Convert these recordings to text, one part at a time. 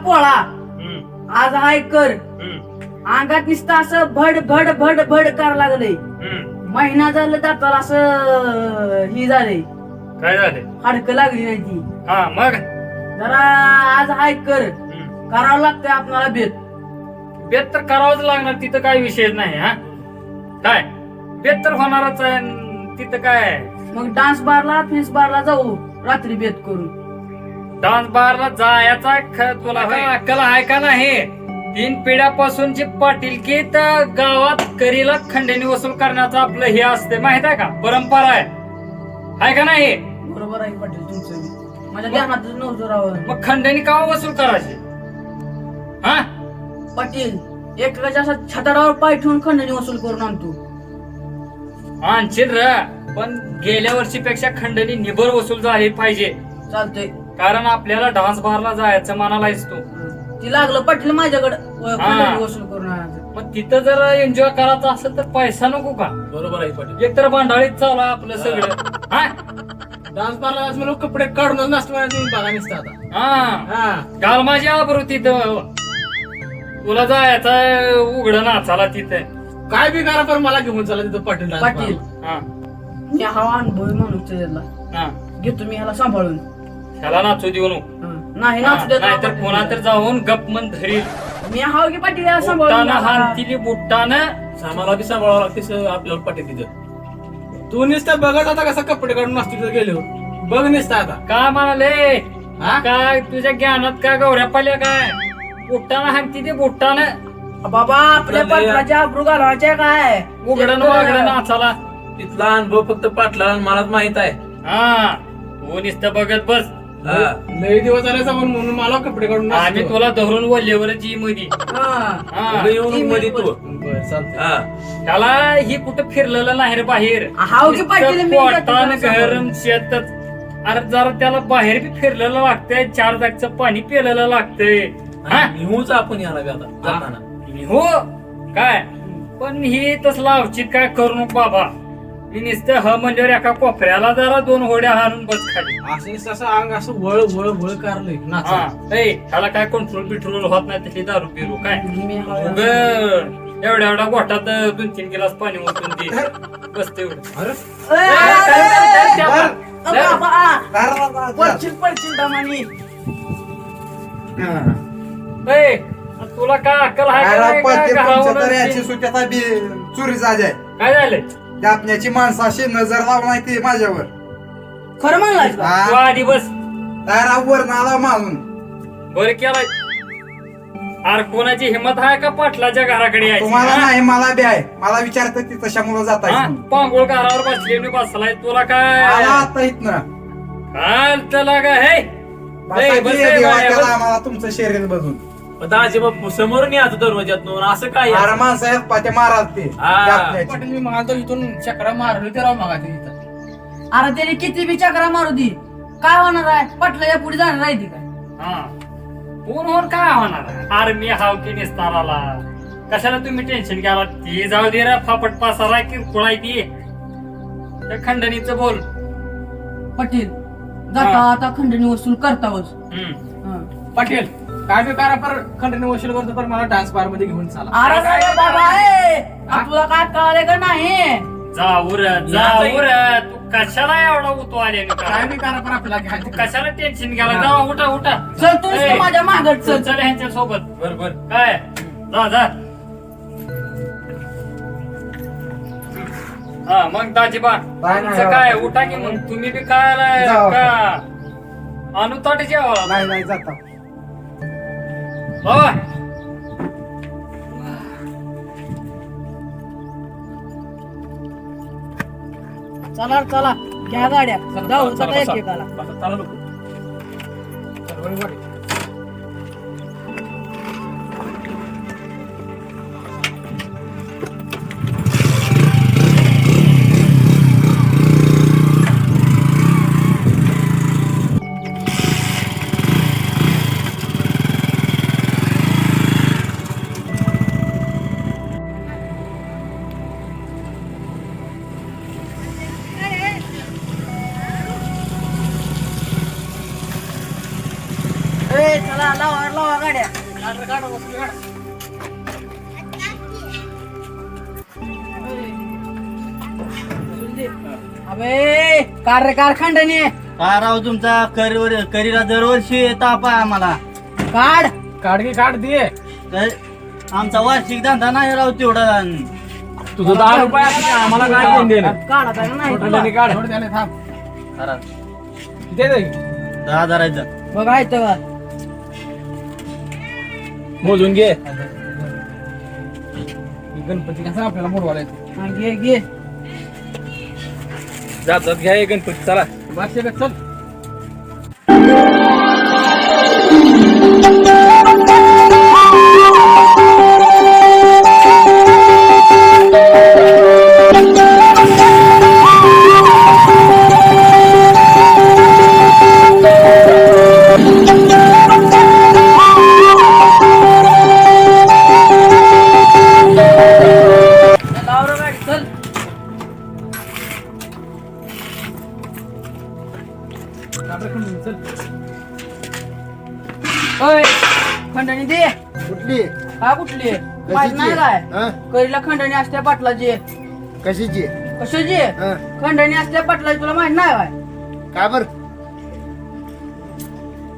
पोळा आज हाय कर अंगात नुसतं असं भड भड भड भड करायला लागलंय. महिना झालं दाताला असं ही झालंय. काय झाले? हाडकं लागली नाही ती. हा मग जरा आज हाय कर करावं लागतंय आपल्याला बेत. बेत तर करावंच लागणार, तिथं काय विषय नाही. हा काय बेत तर होणारच आहे तिथं काय. मग डान्स बारला फिन्स बारला जाऊ रात्री बेत करून. डान्स बारला जायचा तुला काय अक्कल आहे का नाही? 3 पिढ्यापासूनची पाटीलकी तर गावात करीला खंडणी वसूल करण्याचं आपलं हे असते माहित आहे का, परंपरा आहे का नाही? बरोबर आहे पाटील तुमचं, माझ्या ध्यानातच नव्हतं राव. मग खंडणी का वसूल करायची? हा पाटील एकाच्या असा छताडावर पाय ठेवून खंडणी वसूल करून आणतो. आणशील र, पण गेल्या वर्षीपेक्षा खंडणी निबर वसूल झाली पाहिजे. चालतंय, कारण आपल्याला डान्स बारला जायचं मनाला असतो. ती लागलं पाटील माझ्याकडे खंडणी वसूल करून आणायचं. मग तिथं जर एन्जॉय करायचं असेल तर पैसा नको का? बरोबर आहे पाटील. एकतर भांडाळीत चालू आहे आपलं सगळं. हा डान्स बारला म्हणून कपडे काढून नसतो तुम्ही बघा नसतं आता. हा काल माझी आबरू तिथं तुला जायचं उघड नाचाला तिथं. काय बी करा पण मला घेऊन चला तिथं पाटील dance पाटील बारला. हा मी हा अनुभवी माणूस त्याला हा घेतो मी ह्याला सांभाळून. ह्याला नाचू देऊ नको. नाही नाचू देत नाहीतर कोणा तर जाऊन गप मन धरील. मी हाव की पाटील याला सांभाळून. बुट्टानं हाणतील बुट्टानं. सामाला बी सांभाळावं लागते आपल्याला पाटील तिथं. तू नुसतं बघत आता कसा कपडे काढून नाचतो तिथं गेलो. बघ नुसतं आता काय म्हणाले? हा? काय तुझ्या ज्ञानात काय गौऱ्या पाल्या काय? बुट्टानं हाणती ते बुट्टानं. बाबा आपल्या पाटलाच्या अब्रू घालवायच्या काय उघडण वागडं नाचाला. तिथला अनुभव फक्त पाटला मलाच माहित आहे. हा तू नुसतं बघत बस. लई दिवस झाले जाऊन म्हणून मला कपडे काढून आम्ही नाचतो. तुला धरून वल्लेवरच ही मधी. पुढे येऊन मध्ये तू बरं, चालतंय. हा. त्याला ही कुठं फिरलेलं नाही रे बाहेर. हाव की पाटील, मी पोटानं जातो गरम शेतच. अरे जरा त्याला बाहेर बी फिरलेलं लागतंय, 4 जागचं पाणी पिलेलं लागतंय. हा? निघूच आपण याला बी आता जाताना. हो काय पण ही तसला औचित काय करू नको बाबा. मी नुसतं ह म्हणजे एका कोपऱ्याला जरा 2 होड्या हाणून बस खाली. असं असं अंग असं वळ वळ वळ कारलंय नाचा. हा ए, ह्याला काय कंट्रोल बिट्रोल होत नाही तशी दारू पिरू काय. मी हाव. उगं एवढ्या एवढ्या गोठात 2-3 गिलास पाणी ओतून दे बस तेवढं. अरे पडशील दमानी. ए, तुला काय अक्कल आहे का नाही? काय घरावरून चोरीचा आहे काय झालं? कापण्याची माणसं अशी नजर लावून नाही ती माझ्यावर. खरं म्हणलाय का? हा? तू आधी बस. वर नाला मारून बरं केलाय. अरे कोणाची हिंमत आहे का पाटलाच्या घराकडे यायची? तुम्हाला हा? नाही मला बी आहे. मला विचारत ती तशामुळे जात हा? पांगोळ घरावर बसले मी बसलाय तुला काय आता इथनं काल त्याला काय हे? ए, बस ए, बाया, बस. आम्हाला तुमचं शरीर बघून दाजी बाप्पू समोरून याचं दरवाज्यात असं काय अरे माणसं आहेत पाट्या माराल ते हा. कापण्याची. पाटील मी म्हणाल तर इथून चक्रा मारली ते राव मागा इथं. अरे त्याने किती बी चक्रा मारू दी काय होणार आहे? पटलं पुढे जाणार आहे ती काय? हा फोनवर काय होणार? अरे मी हाव की निस्ताराला कशाला तुम्ही टेन्शन घ्याला? ती जाऊ दे रे फापट पासारा किरकोळ आहे ती. त्या खंडणीचं बोल. पाटील जाता आता खंडणी वसूल करतावच. पाटील काय बी करा पर खंडणी वसूल करतो पण मला डान्स बार मध्ये घेऊन चला. अरे रे बाबा ए, तुला काय कळालं का नाही? जाऊ रे तू कशाला एवढा उतो आले काय बी करा पण आपल्याला तू घ्यायचं. कशाला टेन्शन घ्याला? जा उठा उठा. चल तू ए, माझ्या मागत चल चल. चल ह्यांच्या सोबत. बरोबर. काय जा जा. हा मग दाजीबा काय नाही तुमचं काय उठा की मग तुम्ही बी काय जाऊ. का अनुताट जेवा नाही नाही जाता बाबा. चला चला घ्या गाड्या जाऊ चला, आता चला, एकेकाला. बसा, चला लोकं. चल, बरं, बरं. अबे कार खंडणी काय राव तुमचा करीला दरवर्षी ताप आहे आम्हाला. काढ काढ दे. तर आमचा वार्षिक धंदा नाही राव तेवढा. तुझं 10 रुपये असते, आम्हाला काय देणं देणं. काढ आता नाही खंडणी काढ. खरा किती दे 10,000 बघायचं का मोजून घे. गणपती कसा आपल्याला मोडवायला येतो. हा, घे जात घ्या हे गणपती. चला चल. लाव रे गाडी चल. ओय खंडणी दे. कुठली का कुठली माहित नाही काय करीला खंडणी असते पाटलाची. कशीची कशाची खंडणी असते पाटलाची तुला माहित नाही काय. काय बर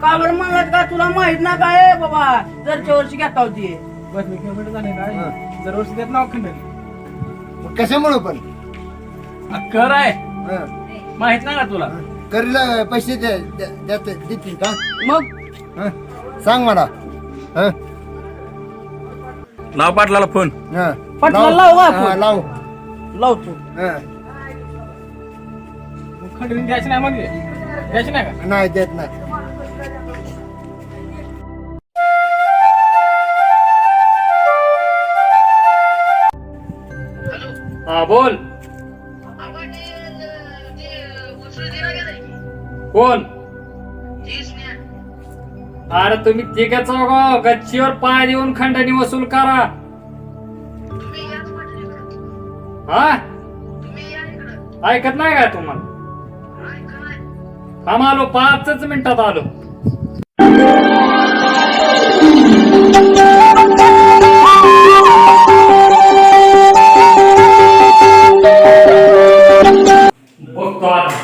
का बरं म्हणलं का तुला माहित ना काय बाबा दरच्या वर्षी घेता होती. बस मी किलोमीटर झाले काय दरवर्षी देत नाव खंडणी. कशामुळे पण कर आहे माहित नाही ना तुला. करीला पैसे देतील का मग सांग मला. लाव पाटलाला फोन. पाटलाला लाव आपण. लाव लावतो. खंडणी द्यायची नाही म्हणजे द्यायची नाही का. नाही देत नाही. हा बोल. कोण? अरे तुम्ही तिघच गच्चीवर पाय देऊन खंडणी वसूल करा. हा ऐकत नाही काय तुम्हाला. थांब आलो 5 मिनिटात आलो. बघतो आता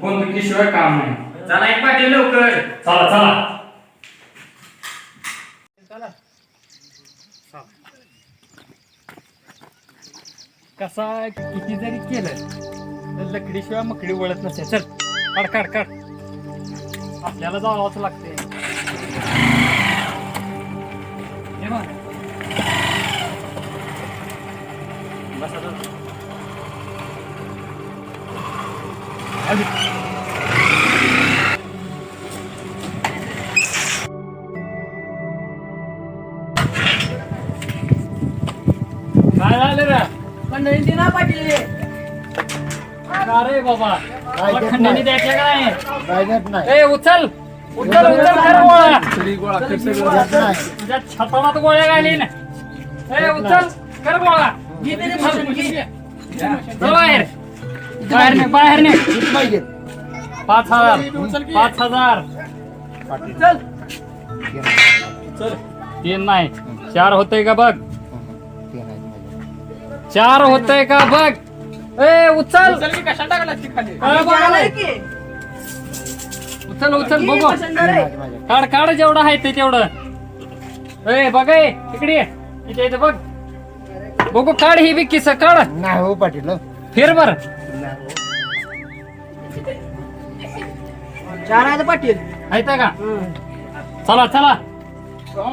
बंदुकीशिवाय काम नाही. चला एक पाटील लवकर. चला चला. कसा किती जरी केलं तर लकडीशिवाय मकडी वळत नसते. चल काढ काढ काढ. आपल्याला जावंच लागते. हे बघ. बस आता. काय झालं रे. खंडणी दे ना पाटील. अरे बाबा काय देत खंडणी नाही. द्यायच्या का नाही. काय देत नाही. ए उचल उचल उचल कर गोळ्या. तरी गोळा कर सगळं. देत नाही. तुझ्या छतालात गोळ्या घालीन. ए उचल कर गोळा. घे त्याची मशीन, घे. चल बाहेर. बाहेर निघ बाहेर निघ. किती पाहिजे 5,000 5,000. चल. चल 3 नाही 4 होतंय का बघ. 4 होतंय का बघ. ए उचल. चल की कशाला टाकला ती खाली. काय बघायलाय? उचल उचल बघू. काढ काढ जेवढं आहे ते तेवढं. ए बघ ए, इकडे ये. इथे इथे बघ. बघू काढ ही बी किस काढ. नाही हो पाटील. फिर बर. 4 आहे पाटील. आहेत का. चला चला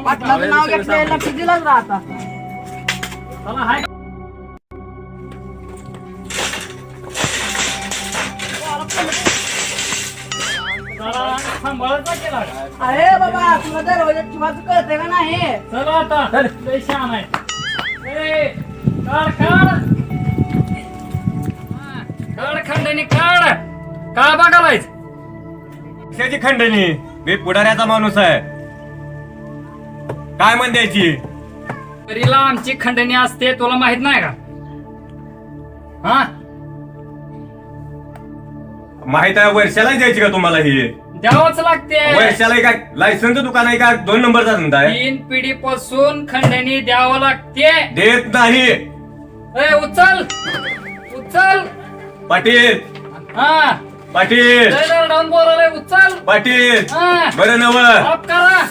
पाटलाचं नाव घेतलंय लक्ष दिलाच राहता. चला हाय. चला सांभाळायचा केला. अरे बाबा तुला दरवाजाची बाजू कळते का नाही. चला आता लय छान आहे. ए काढ काढ. हा, काढ खंडणी काढ. काय बघालायच. कशाची खंडणी. मी पुढाऱ्याचा माणूस आहे. काय म्हण द्यायची. तरीला आमची खंडणी असते तुला माहित नाही का. हा माहित आहे वर्षाला द्यायची का तुम्हाला ही. द्यावंच लागते. वर्षाला काय लायसनचं दुकान आहे का 2 नंबरचा धंदा आहे? 3 पिढीपासून खंडणी द्यावं लागते. देत नाही. ए, उचल उचल. पाटील हा पाटील डाऊन बोलायला उचल. पाटील हा बरं नव माफ करा.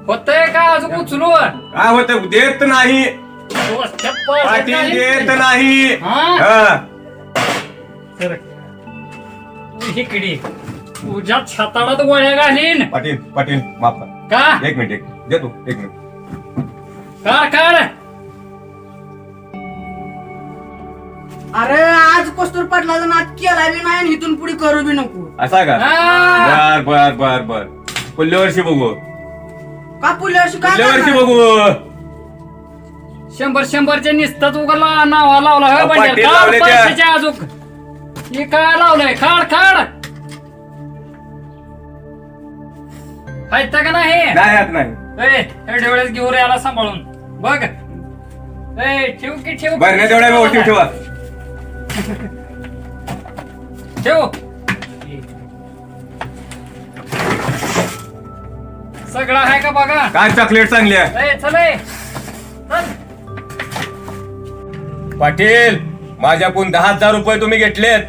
होतंय का अजून उचलू? काय होत? देत नाही पाटील, देत नाही. हा हा. इकडे तुझ्या छाताडात गोळ्या घालीन. पाटील पाटील माफ कर. का 1 मिनिट देतो 1 मिनिट. काढ. अरे आज कस्तूर पाटलाचा नाद केला बी नाही आणि इथून पुढे करू बी नको. असा का? हा. बर बर बर बर. पुढल्या वर्षी बघू. का पुढल्या वर्षी काय पुढल्या वर्षी करणार? बघू. 100 निसताच उगाला नावा लावला अहो, पाटील काढ लावले त्या. पैशाच्या अजून. हे काय लावलंय? काढ ऐकता का नाही? नाही हात नाही. एवढ्या वेळेस घेऊन याला सांभाळून बघ. ठेव की ठेव. बरं तेवढ्या व्यवस्थित ठेवा. ठेव. सगळं आहे का बघा. काय चॉकलेट चांगली आहे? चल. पाटील माझ्याकडून 10,000 रुपये तुम्ही घेतलेत.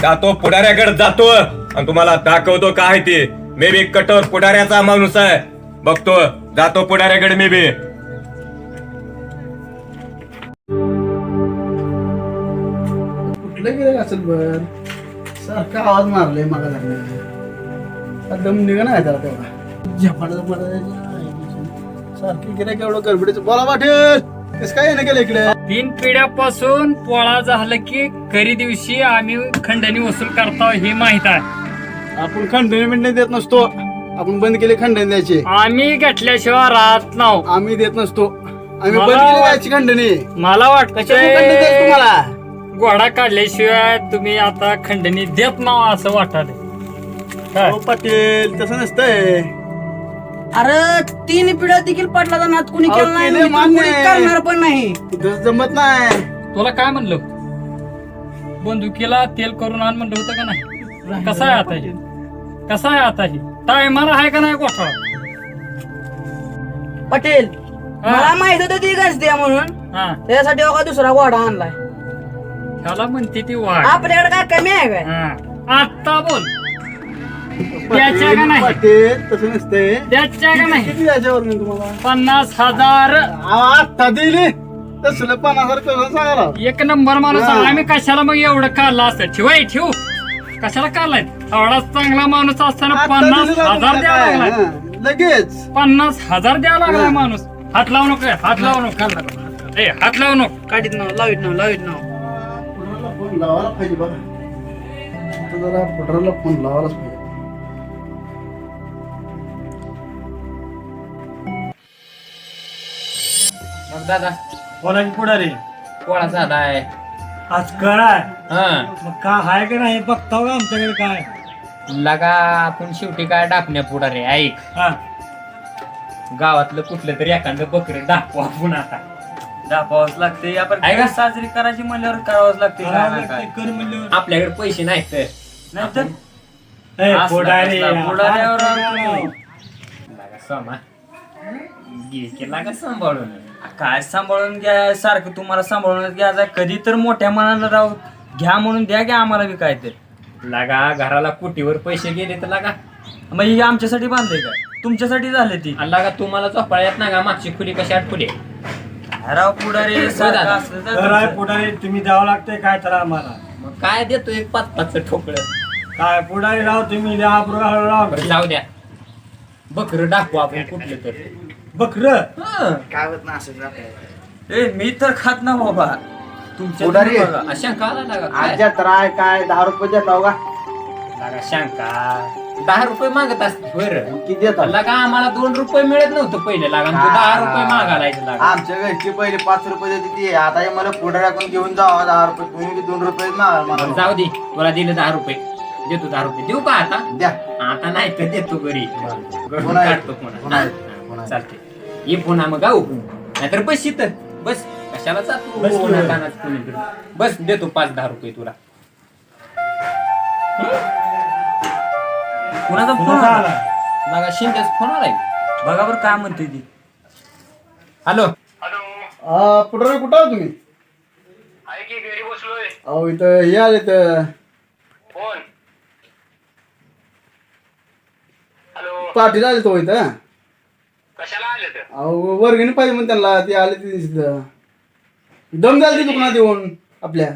जातो पुढाऱ्याकडे जातो आणि तुम्हाला दाखवतो काय ते. मे बी कठोर पुढाऱ्याचा माणूस आहे. बघतो जातो पुढाऱ्याकडे मे बी. कुठलं गेलं असेल बर सारखा आवाज मारलाय मला दम निघा नाही त्याला तेवढा झपाटा सारखी गेल्या केवढं गडबडीचं. बोला पाटील कसं काय येणं गेलं इकडे? 3 पिढ्यापासून पोळा झालं की खरी दिवशी आम्ही खंडणी वसूल करतो हे माहित आहे. आपण खंडणी मिंडणी देत नसतो. आपण बंद केले खंडणी द्यायची. आम्ही घेतल्याशिवाय राहत नाव. आम्ही देत नसतो. आम्ही मला बंद केली वाट- द्यायची खंडणी. मला कशामुळे खंडणी द्यायची वाटतं तुम्हाला? घोडा काढल्याशिवाय तुम्ही आता खंडणी देत नाव असं वाटायला. काय? हो पाटील तसं नसतंय. अरे 3 पिढ्या देखील पाटलाचा नाद कुणी अहो, केला नाही केले आणि इथून मान्य पुढे आहे. करणार पण नाही. तसं जमत नाही. तुला काय म्हणलं? बंदुकीला तेल करून आण म्हणलं होतं का नाही? कसा आहे आता हे? कसा आहे आता हे? टायमाला आहे का नाही घोटाळा? पटेल हा. मला माहित होतं ती गस द्या म्हणून हा त्यासाठी बघा दुसरा घोडा आणलाय. ह्याला म्हणते ती वाढ. आपल्याकडे काय कमी आहे काय? हा. आता बोल. द्यायच्या का नाही? पाटील तसं नसतंय. द्यायच्या का नाही? किती द्यायच्यावर मी तुम्हाला 50,000. आत्ता दिली तसलं 50,000 कसं सांगायला? एक नंबर माणूस हा. आम्ही कशाला मग एवढं काढलं असतं? ठेव कशाला काढलाय? एवढा चांगला माणूस असताना आत्ता 50,000 दिलं द्यावा काय? लागलाय. हा, लगेच 50,000 द्यावा लागलाय हा. माणूस. हात लावू नको. हात लावू नको. हात लावू नको. काढीत नाव लावीत नाव. पुढाऱ्याला फोन लावायला पाहिजे बघा. आता जरा पुढाऱ्याला फोन लावायलाच पाहिजे. मग दादा बोला की पुढारी पोळा झालाय. आज कळाय हा मग काय आहे का नाही बघताव का आमच्याकडे काय? लगा आपण शेवटी काय डाकण्या पुढारे ऐक. हा गावातलं कुठलं तरी एखादं बकरं दाखवू आपण आता. दाखवावंच लागते. आपण आहे का? साजरी करायची म्हणल्यावर करावंच लागते. करावं लागते, कर म्हणल्यावर आपल्याकडे पैसे नाहीत तर नाही तर ए, असला पुढारी कसला पुढाऱ्यावर काय लगा सोमा घे की लागा सांभाळून. सांभाळून घ्या सारखं तुम्हाला सांभाळून घ्यायचं. कधी तर मोठ्या मनानं राहू घ्या म्हणून द्या की आम्हाला बी काय ते. लागा घराला कुटीवर पैसे गेले तर लागा. मग हे आमच्यासाठी बांधलंय का? तुमच्यासाठी झाले ती. आणि लागा तुम्हाला चोपाळा येत ना का? मागची खुली कशी आठवली? राव पुढारी सारखं असलं तर तर आहे तुमचं. पुढारी तुम्ही द्यावं लागते काय तर आम्हाला. मग काय देतो एक 5-5 ठोकळं. काय पुढारी राव तुम्ही द्या राव बरं जाऊ द्या. बकरं दाखवू आपण कुठलं तर. बकर हं. काय होत ना असं आपल्याला. ए मी तर खात ना बाबा. तुमच्या पुढारी. बघा. अशा का लागा आज काय? जत्रा आहे काय 10 रुपये देता का? लागा शंका 10 रुपये मागत असते बरं. किती देता? लागा आम्हाला 2 रुपये मिळत नव्हतं पहिले. लागा आमचं 10 रुपये मागायला लागा. आमच्या घरची पहिले 5 रुपये देते ती. आता हे मला पुढाऱ्याकडून घेऊन जावा 10 रुपये. तुम्ही बी 2 रुपये मागा बरं, मला. जाऊ दे. तुला दिले 10 रुपये. देतो 10 रुपये. देऊ का आता? द्या. आता नाही तर देतो घरी. घरून पुन्हा काढतो पुन्हा पुन्हा. पुन्हा. चालते. ये पुन्हा मग गाऊ नाहीतर बस इथं. बस कशाला जा तू बस की. उन्हातान्हात कुणीकडे. बस देतो 5-10 रुपये तुला. कुणाचा फोन कुणाचा आला? आला? लागा शिंदेच फोन आलाय. बघा बरं काय म्हणते ती. हॅलो पुढारी कुठं आहो तुम्ही? अहो इथं हे आले तर पाटील आले तो इथं. अहो वर्गणी पाहिजे म्हणून त्यांना ते आले ते दम द्यायला ते दुकानात येऊन आपल्या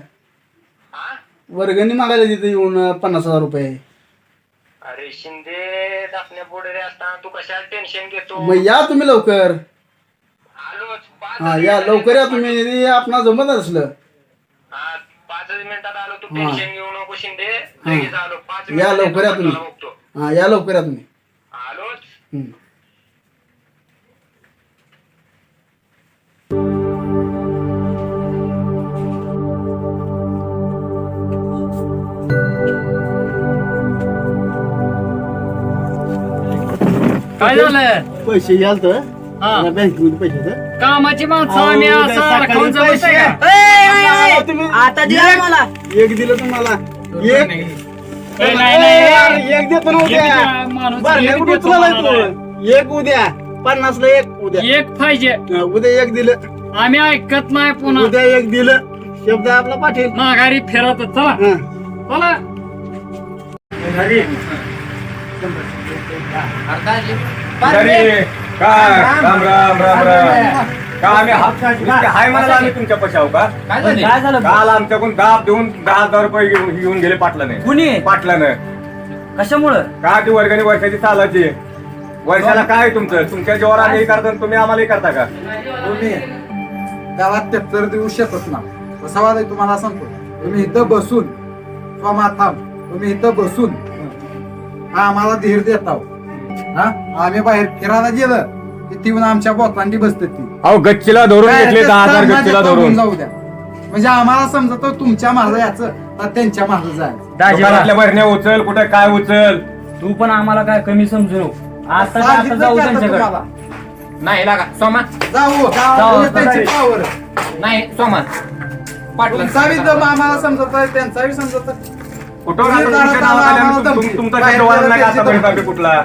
वर्गणी मागायला तिथे येऊन 50,000 रुपये. अरे शिंदे दाखण्या पुढे असताना तू कशाला टेन्शन घेतो? मग या तुम्ही लवकर. आलोच हा या लवकर या तुम्ही. आपणा जमत असलं 5 मिनिटात आलो. तू हा. टेन्शन घेऊ नको शिंदे. हा. लगेच आलो 5 या लवकर या तुम्ही. बघतो. हा या लवकर या तुम्ही. आलोच. हम्म. काय झालं? पैसे घ्याल तर हा. बँकेमध्ये पैसे होते. कामाची माणसं अहो, आम्ही उद्या असं सकाळी खाऊन जाऊ पैसे. का? तुम्ही आता दिला मला. एक दिलं तुम्हाला. एक नाही. यार, एक देतो ना उद्या. माणूस बरं, एक कुठं देतो तुला म्हणाला. लावतो? एक उद्या 50 ला एक उद्या. एक पाहिजे. उद्या एक दिलं. आम्ही ऐकत नाही पुन्हा उद्या एक दिलं. शब्द आपला पाठील. माघारी फिरत चला हा. चला. पुढारी, काय राम राम राम राम. का आम्ही हाय म्हणाला आम्ही तुमच्या पशाव का? काय झाले? काय झालं? काल आमच्याकडून दाब देऊन 10,000 रुपये घेऊन गेले पाटलाने. कुणी? पाटलानं. कशामुळं? का ती वर्गणी वर्षाची चालायची? वर्षाला काय तुमचं? तुमच्या जोर आम्ही करता आणि तुम्ही आम्हालाही करता का? तुम्ही गावात तेप्तर देऊ शकत ना. कसा वाद आहे तुम्हाला सांगतो. तुम्ही इथं बसून स्वामाथाम तुम्ही इथं बसून आम्हाला धीर देत आहो. हा आम्ही बाहेर फिरायला गेलं की ती येऊन आमच्या बोतांडी बसते ती. अहो गच्चीला धरून घेतले 10,000 गच्चीला धरून. जाऊ द्या म्हणजे आम्हाला समजतो तुमच्या मागं याचं तर त्यांच्या मागं जायचं. दुकानातल्या भरण्या उचल कुठे काय उचल. तू पण आम्हाला काय कमी समजू नको. आता सांगितलं जाऊ की आता त्यांच्याकडे. तुम्हाला. नाही लागा सोमा. जाऊ जाऊ, त्यांची पावर. नाही सोमा. पाटला तुमचा बी दम आम्हाला समजत आहे त्यांचा बी समजत आहे. कुठं तुम्ही राहता? तुमच्या जरा नावाखाली आम्ही आम्हाला तुम- धमकी. तुमचा बाहेर शब्द वाढला गेलं नाही का त्याची आतापर्यंत धमकी. आम्ही कुठला?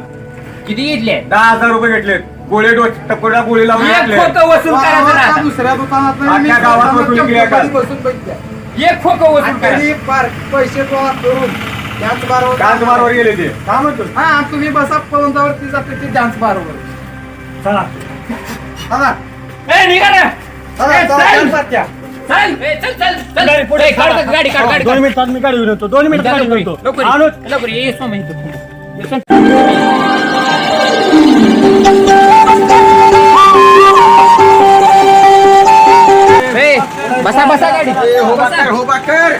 किती घेतले? 10,000 रुपये घेतले. गोळे टपोरा गोळी लावून एक घेतले. खोकं वसूल करायचं गावात राहतं. दुसऱ्या दुकानात अख्ख्या गावात वसुली केली का? बसून बघितल्या. एक खोकं वसूल करायचं. आणि पैसे गोळा करून डान्स बारवर डान्स बारवर गेले ते. काय म्हणतो? हा तुम्ही बसा पवनतावरती जाते ते डान्स बारवर. चला. दादा ए, निघा ना. दादा ए, दादा, चल. डान्स आत्या. चल ए, चल चल चल. गाडी पुढे ए, काढ गाडी काढ गाडी 2 काढ. मिनिटात मी गाडी घेऊन येतो. 2 मिनिटात गाडी घेऊन येतो. लवकर ये. आलोच. लवकर ये सोमा इथं थांब. ये, चल. ए, बसा बसा गाडी. हो बाकर हो बाकर.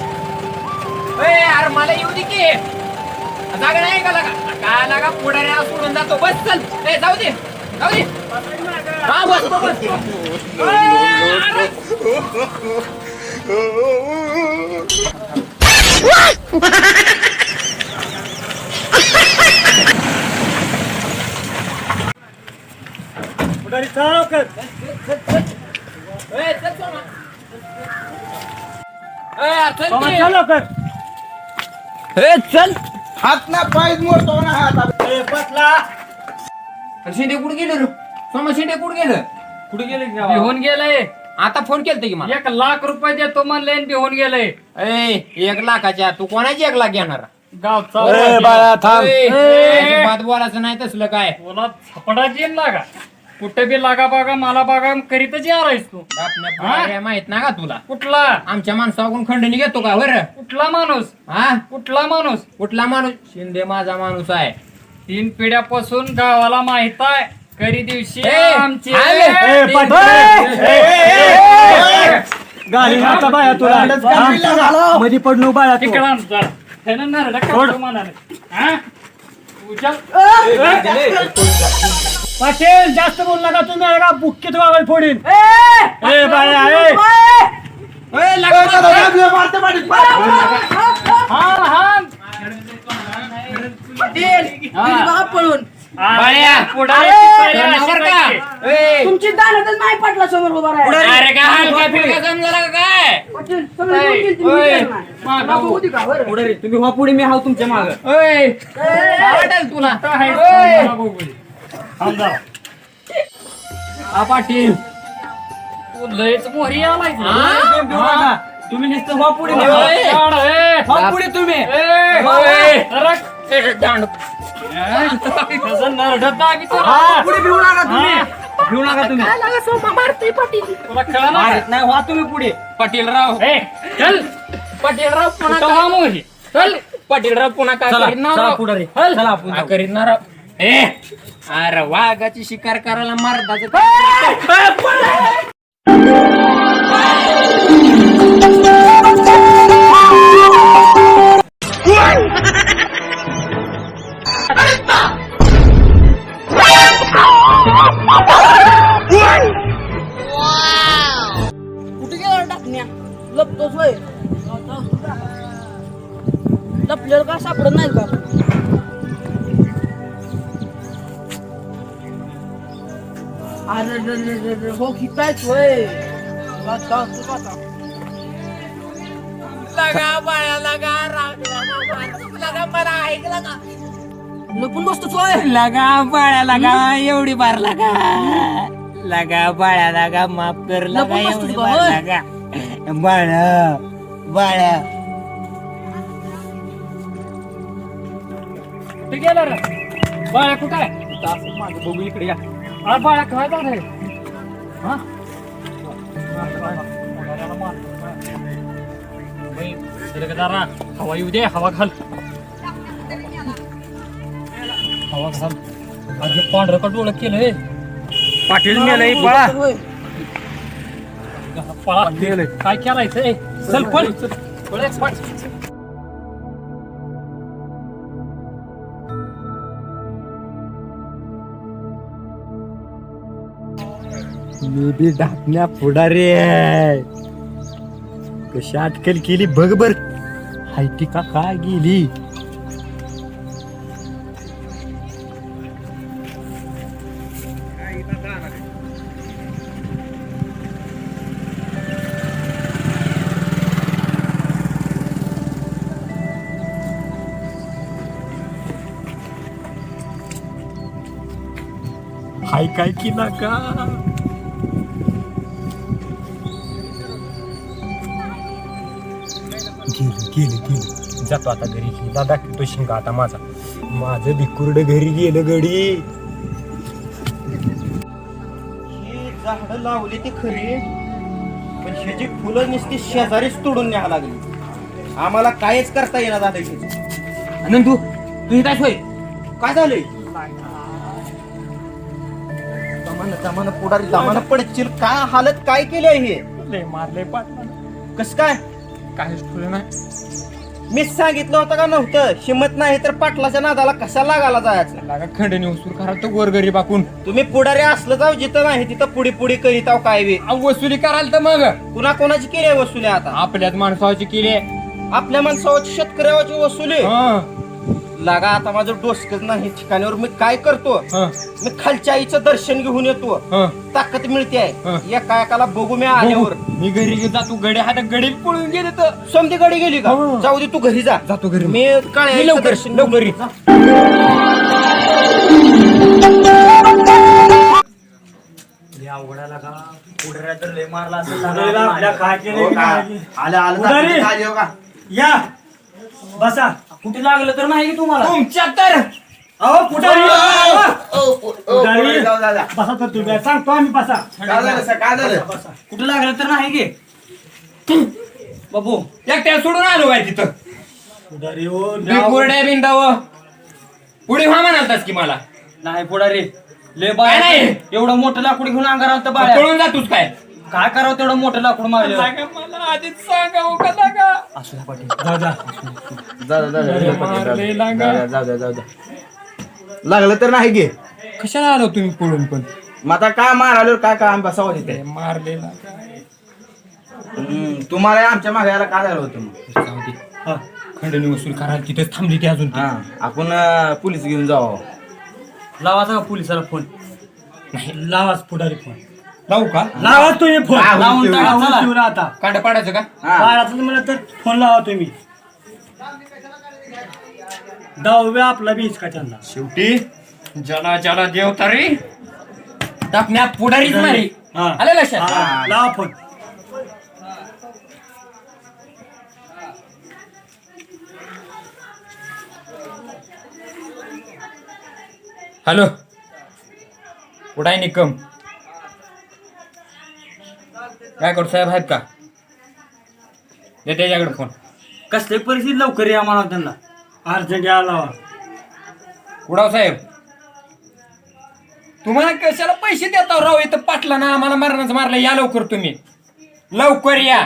ए, अरे मला येऊ दे की. जागा नाही का लागा? काय लागा पुढाऱ्याला सोडून जातो. बस चल. ए, जाऊ दे जाऊ दे. हा बस बस. अरे. गाडी चला लवकर. ए, चल सोमा. ए, चल सोमा, की. चल लवकर. ए, चल. हात ना पाय मोडतो ना हात. ए, बसला. अरे शिंदे कुठे गेले रे? सोमा शिंदे कुठे गेलं? कुठे गेले की भिवून गेलंय. आता फोन केलता की मला. 1,00,000 रुपये देतो म्हणले आणि भिवून गेलंय. ए, 1,00,000च्या तू कोणाची 1,00,000 घेणार? गावचा ए, बाळा थांब. ए, अजिबात बोलायचं नाही तसलं काय. बोला झपडाच येईल लागा. कुठे बी लागा बागा मला बागा करीतच यारायस तू. आपल्या पुढाऱ्या माहित ना का तुला? कुठला आमच्या माणसाकडून खंडणी घेतो का बरं? कुठला माणूस? हा कुठला माणूस? कुठला माणूस? शिंदे माझा माणूस आहे. 3 पिढ्यापासून गावाला माहित आहे. करी दिवशी ए, आमची आले. ए, तीन पाटील. पिढ्या- गाडी आता बाया तुला. थांब. मध्ये पडलो बाया तू. तिकडं आण जरा. ह्यानं नरडं काढतो म्हणाले. हा? तुझ्या पाटील जास्त बोल नका तुम्ही. का बुक्कीत वागल फोडीन. ए! ए बाया ए. ए, लग्न- हा हा पाटील तुम्ही बघा पळून बाळ्या, पुढाऱ्याची पायरी तर अशी नावर का? पाहिजे. ए, तुमची दानतच नाही पाटला समोर उभा राहा अरे काय हलका फिरका जमला का काय पाटील सगळे बोलतील, तुम्ही ओय, विचार नाही. मला बघू दे का बरं? पुढे तुम्ही व्हा पुढे मी हाव तुमच्या माग ओय, काय वाटेल तुला आता आहे ओय. मला बघू दे. थांब जरा. हा पाटील तू लयच मोहरी आलाय की. हा? तुम्ही नुसतं व्हा पुढे ओय. काढ, ए. व्हा पुढे तुम्ही ए, ओय. सरक. ए, दांड. कसं नरडत दाबी तुला. हा, पुढे भिवू नका तुम्ही भिवू नका तुम्ही तुला कळलं ना? मारत नाही व्हा तुम्ही पुढे पाटीलराव ए, चल. पाटीलराव पुन्हा कुठं काय हा मोहरी? चल पाटीलराव पुन्हा काय चला करीत ना चला राव? पुढे चल. चला आपण काय जाऊ. करीत ना राव? ए अरे वाघाची शिकार करायला मारदाचं कुठे गेला टाकण्या लपतोच वय लपलेलं का सापडत नाही का अरे रे रे रे रे, हो खितायच वय लगा बाळा लगा लगा मला ऐकला का लपून बसतोच वय लगा बाळा लगा एवढी बार लगा लगा बाळा लगा माफ कर लगा लपून बसतोस एवढी का, बार होय? लगा बाळा बाळा कुठे गेला रे? बाळा कुठं आहे? मागे बघू इकडे या अरे बाळा काय झालंय? हा? बाई, जरा का जरा हवा येऊ दे, हवा घाल. हवा घाल. आज हे पांढरं का डोळं केलंय? पाटील मेलंय पळा वय. पळा. काय केलायचं? ए, चल पळ. पळ, पळ. मी बी ढाकण्या पुढारी आहे कशी अटकल केली बघ बर हायती का काय गेली हाय काय केला का गेलं जातो आता घरी हिला दाखवतो शिंगा आता माझं भिकुर्ड घरी गेलं गडी ही झाडं लावली ती खरी पण ह्याची फुलं नुसती शेजारीच तोडून न्यावं लागली आम्हाला काहीच करता येणार झालं ह्याचं. आनंद तू काय सोय काय झालंय जमाना पुढारी जमाना पडशील काय हालत काय केली आहे हे लय मारले पाटला कस काय काहीच ठेवलं नाही मीच सांगितलं होतं का नव्हतं हिंमत नाही तर पाटलाच्या नादाला कशा लागायला जायचं लागा खंडणी उसूर करा तो गोरगरी बाकून तुम्ही पुढारी असलं जाऊ जिथं नाही तिथं पुढे पुढे करीत आहो काय बी वसुली कराल तर मग कुणा कोणाची केली आहे वसुली आता आपल्याच माणसाची केली आपल्या माणसाची शेतकऱ्याची वसुली लागा आता माझं डोसकच नाही ठिकाणावर मी काय करतो मी खालच्या आईचं दर्शन घेऊन येतो ताकद मिळते आहे एका एकाला बघू मी आल्यावर मी घरी जातो गडी हात गडी पळून गेले तर समधी गडी गेली का हो. जाऊ दे तू घरी जा जातो घरी मी काळ्या आईचं लवकर दर्शन घेऊन लवकर येतो. या बसा कुठे लागलं तर नाही की तुम्हाला तुमच्या तर अहो पुढारी पुढे जाऊ, जा, जा. बसा तर तुम्ही सांगतो आम्ही बसा काय झालं सर, काय झालं कुठे लागलं तर नाही की बाबू एकट्या सोडून आलो काय तिथं पुढारी हो बिकुरड्या बिंदाव पुढे व्हा म्हणालतास की मला नाही पुढारी लय काय बाय नाही? एवढं मोठं लाकूड घेऊन अंगाराव तर बाळ्या पळून जातोस काय काय करावं तेवढं मोठं लाकूड मारलं मला आधीच सांगावं का लागा असू द्या पाटील जाऊ द्या. जाऊ द्या जाऊ द्या लागलं तर नाही गे कशाला आलो तुम्ही पळून पण मग आता काय मारायला काय काय आम्ही बसावं तिथे मारलेला तुम्हाला आमच्या मागे यायला काय झालं होतं मग? जाऊ दे खंडणी वसूल करायला तिथेच थांबली ती अजून ती. आपण पोलीस घेऊन जाऊ. लावाचा का पोलिसाला फोन लावाच पुढारी फोन लावू का लावा तुम्ही फोन हा, लावून ठेवू. टाका, चला. ठेवू ना आता कांड पाडायचं का पाळाचं म्हणलं तर फोन लावा तुम्ही 10व्या आपला बीज का त्यांना शेवटी ज्याला ज्याला देवता रे टाकण्या पुढारीच मारी हा. आलं लक्षात हा, लावा फोन हॅलो कुठाय निकम काय करतो साहेब आहेत का दे त्याच्याकडे फोन कसली परिस्थिती लवकर या म्हणा त्यांना अर्जंट या लावा कुडाव साहेब तुम्हाला कशाला पैसे देता राव इथं पाटला ना आम्हाला मारण्याचं मारलं या लवकर तुम्ही लवकर या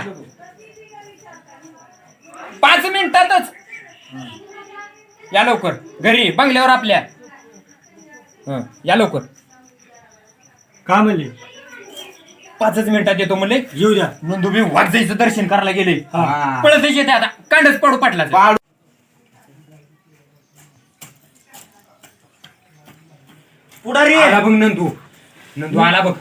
5 मिनिटातच या लवकर घरी बंगल्यावर आपल्या या लवकर का म्हणले 5च मिनिटात येतो म्हणले येऊ द्या नंदुबी वाघजाईचं दर्शन करायला गेले हा. पळत येते आता कांडच पडू पाटला पुढारी आला बघ नंदू आला बघ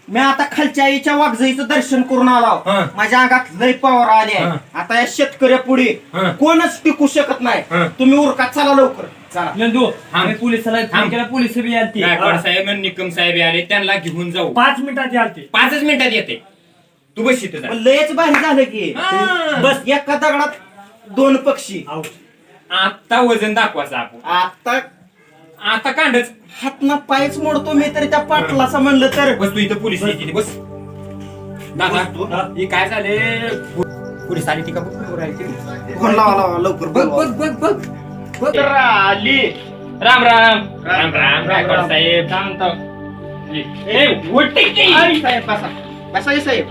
मी आता खालच्या आईच्या वाघजाईचं दर्शन करून आलो. हा. माझ्या अंगात लय पॉवर आली आहे. हा. आता या शेतकऱ्या पुढे हा. कोणच टिकू शकत नाही. हा. तुम्ही उरका चला लवकर चला. नंदू थांब. आम्ही पोलिसाला फोन केला पोलिस बी आलती गायकवाड साहेब आणि निकम साहेब आले त्यांना घेऊन जाऊ 5 मिनिटात यालते 5च मिनिटात येते तू बस इथं जा. पण लयच भारी झालं की हा. बस एका दगडात 2 पक्षी. आता वजन दाखवायचं आपण आता कांडच हातनं पायच मोडतो मी तरी त्या पाटलाचं म्हणलं तर बस तू इथं पोलीस यायची बस दादा हे काय झाले पोलीस आली ती का बघ राहायची फोन लावा लवकर बघ बघ बघ बघ आली राम राम राम राम गायकवाड साहेब सांगतो साहेब बसा बसा हे साहेब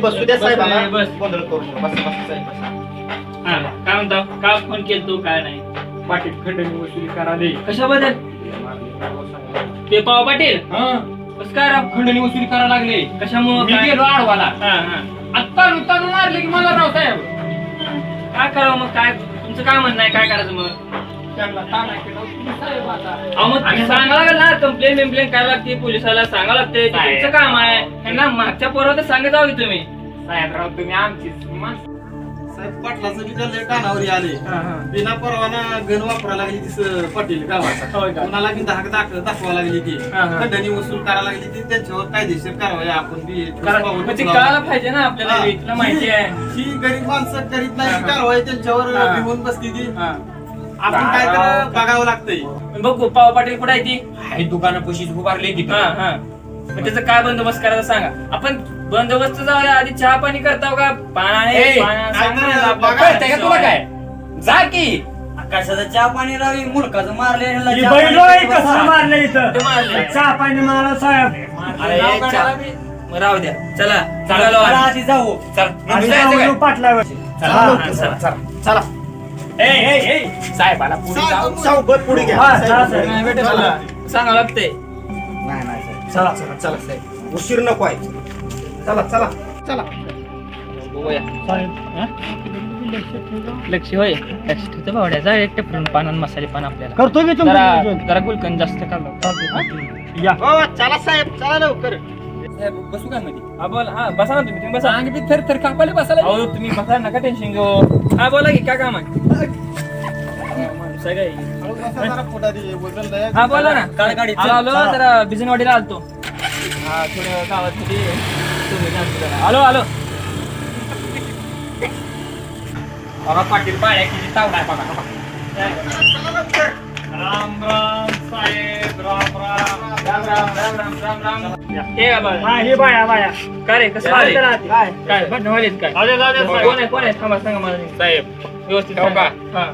बसू द्या साहेब बस. गोंधळ करू नका. बसा बसा साहेब बसा. काय म्हणतो का फोन केला तू काय नाही पाटील खंडणी वसुली कराले कशाबद्दल ते पाव पाटील कस काय राव खंडणी वसुली करायला लागले कशामुळं मी काय? गेलो आडवाला हा, हा. आत्ता नुतानु मारले की मला राव साहेब काय करावं मग काय तुमचं काय म्हणणं आहे काय करायचं मग त्यांना ताणा केला तुम्ही साहेब आता अहो मग तुम्ही सांगावं लागेल ना कंप्लेंट बिम्प्लेंट काय लागते पोलिसाला सांगावं लागते ते साहेब. तुमचं काम आहे त्यांना मागच्या पोरावर तर सांगत जावं की तुम्ही साहेबराव तुम्ही आमचीच माणसं. साहेब पाटलाचं बी त्याला कानावर आले बिना परवाना गण वापरायला लागली ती पाटील गावाचा कोणाला बी दाखवा लागली ती खंडणी वसूल करायला लागली ती त्यांच्यावर कायदेशीर कारवाई आपण बी म्हणजे कळायला पाहिजे ना आपल्याला हा. बी, तुला माहिती आहे ही गरीब माणसं करीत नाही ती कारवाई त्यांच्यावर हा. भिवून बसती ती हा. आपण काय तर बघावं लागतंय बघू पाव पाटील कुठे आहे ती हाय दुकानापाशीच उभारले की हा हा मग त्याचा काय बंदोबस्त करायचा सांगा आपण बंदोबस्त जाऊया आधी चहा पाणी करताव का पाणी कळतंय का तुला काय जा की कशाचं चहा पाणी रावी मुलकाचं मारले ही बैल कसं मारलं इथं मारले चहा पाणी मारा साहेब राहू द्या चला चांगलं आधी जाऊ आधी जाऊ पाटलावर चला साहेबाला पुढे जाऊ सावबत पुढे घ्या हा, साहेब. चला, साहेब. सांगावं लागतंय नाही नाही साहेब. चला. चला साहेब उशीर नको आहे चला चला चला लक्ष होय लक्ष ठेवतो भावड्याचा एक टेपरून पान आणि मसाले पान आपल्याला करतो की जरा गुलकंद जास्त काढलं या हो चला साहेब चला लवकर बसू काय मध्ये हा बोला हा बसा ना तुम्ही बसा अंग बी थर थर कापायला बसायला अहो तुम्ही बसा नका टेन्शन घेऊ हा बोला की काय काम आहे हा बोला ना आलो जरा बिजनवाडीला आलतो हा थोड्या गावात आलो आलो बघा पाटील बाळ्या किती तावडा आहे बघा राम राम साहेब राम राम हे का बाळा? हा, हे बाया बाया काय रे कसं काय आले? काय भांडण व्हायलेत काय कोण आहे थांबा सांगा मला साहेब व्यवस्थित हो का? हा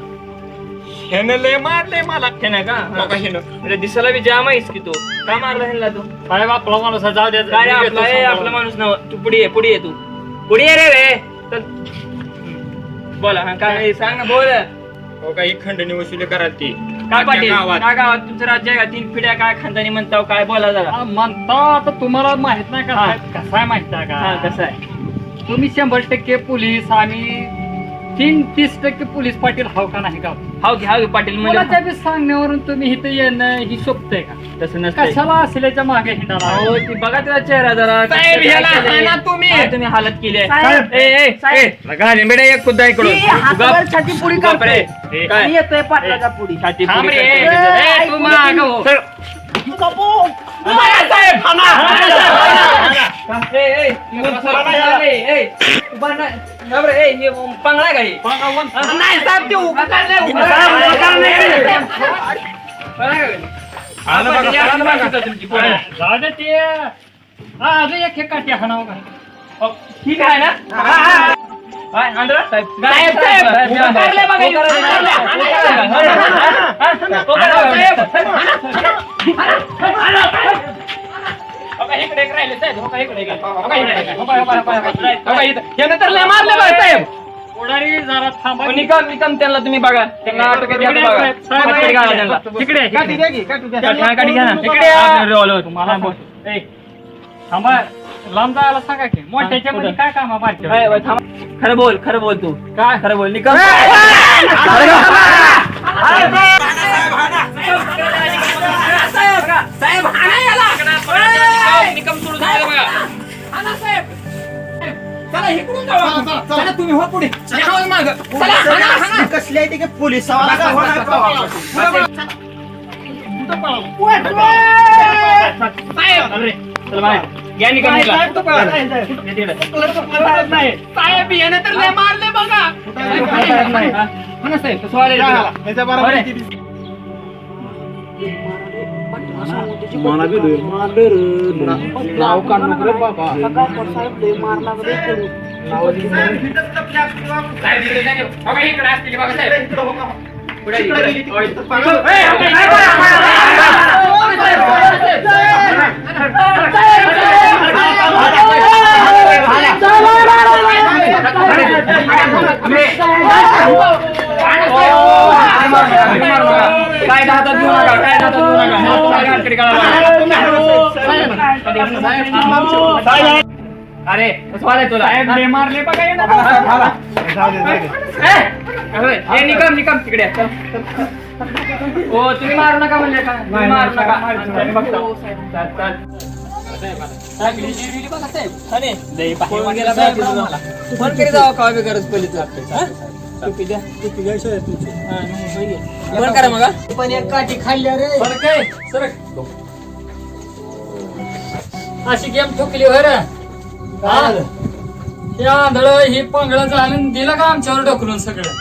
ह्यानं लय मारले मला हे नाही का हा. बघा ह्यानं. अरे दिसायला बी जाम आहेस की तू का मारला ह्याला तू साहेब आपला माणूस जाऊ द्या काय रे आपला ए, आपला माणूस नाव तू पुढे ये तू पुढे ये रे चल बोला हा काय सांग ना बोल हो का ही खंडणी वसुली करा ती काय पाटील गावात काय गावात तुमचं राज्य आहे का 3 पिढ्या काय खानदानी म्हणताव काय बोला जरा म्हणता आता तुम्हाला माहित नाही का हा. कसं आहे माहित आहे हा का कसं आहे तुम्ही 100% पोलीस आम्ही 30% पोलीस पाटील हाव का नाही गाव हाव घे पाटील मला म्हणजे त्या बी सांगण्यावरून तुम्ही इथं येणं ही शोभतंय का तसं नसतं कशाला असल्याच्या मागे हिंडाला हो ती बघा त्याचा चेहरा जरा साहेब, ह्याला हाणा तुम्ही. काय तुम्ही हालत केली आहे. साहेब, ए घालीन बेटा एक कुद्दा इकडून ती हातावर छाती पुडी बाप रे. काढतोय. काय? आणि येतोय पाटलाच्या पुडी छाती थांब पुडी रे. करते. ए, तू मागं हो. सर. पांगळा काही नाही साहेब ते उभं करलंय, उभं जाऊ दे ते अजून एक काठी हाणावं का ठीक आहे ना नंतर मारले साहेब पुढारी जरा थांबा निकम त्यांना तुम्ही बघा त्यांना अटकेत घ्या तुम्ही बघा. पटकन घाला त्यांना. इकडे काठी द्या की, काठी द्या. काठी घ्या ना. इकडे या. आपलं revolver. तुम्हाला बोल ए, थांबा लांब जायला सांगा की मोठ्याच्या मध्ये काय काम काय बाई, थांब. खरं बोल तू काय खरं बोल निकम साहेब हाणा याला. निकम सोडून द्या बघा. हाणा साहेब. चला इकडून जाऊ आपण. चला, चला. चला तुम्ही हो पुढे चला मागं. चला हाणा, हाणा. कसली आहे ती की पोलिसावाला का होणार का? चल बाहेर. घ्या निकम हिला. साहेब यानं तर लय मारले बघा. हा ना साहेब कसं वाढेल तुला? याच्या बरोबर बरं. किती? नाव काढ नको रे बाबा. साहेब इकडे जा. बघा इकडे असतील बघा साहेब. पुढे काय दादा देऊ नका काय दादा देऊ नका. अरे कसं वाढेल तुला लय मारले बघा यानं. हे निकम तिकडे चल. हो तुम्ही मारू नका म्हणले का तुम्ही मारू नका फोन करी जावं का गरज पडली फोन करा मग पण एक काठी खाल्ल्या रे. अशी गेम ठोकली होय रे. हे आंधळ ही पंगळ झालं दिलं का आमच्यावर ढकलून सगळं